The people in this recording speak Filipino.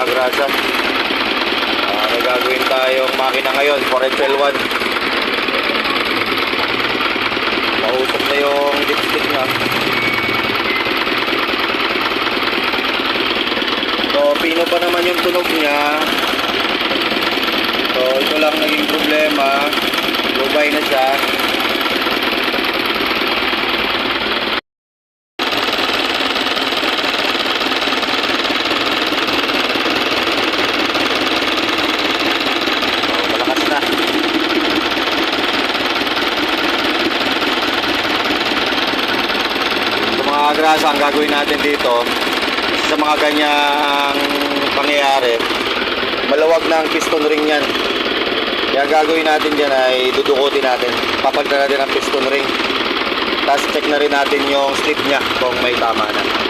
mga grasa. May gagawin tayong makina ngayon for FL1. Mausok na yung dipstick niya. So pino pa naman yung tunog niya. So ito lang naging problema. Lubay na siya. Grasa, ang gagawin natin dito sa mga ganyang pangyayari, malawag na ang piston ring yan. Kaya gagawin natin dyan ay dudukutin natin, papalitan natin ang piston ring, tapos check na rin natin yung slip nya kung may tama na.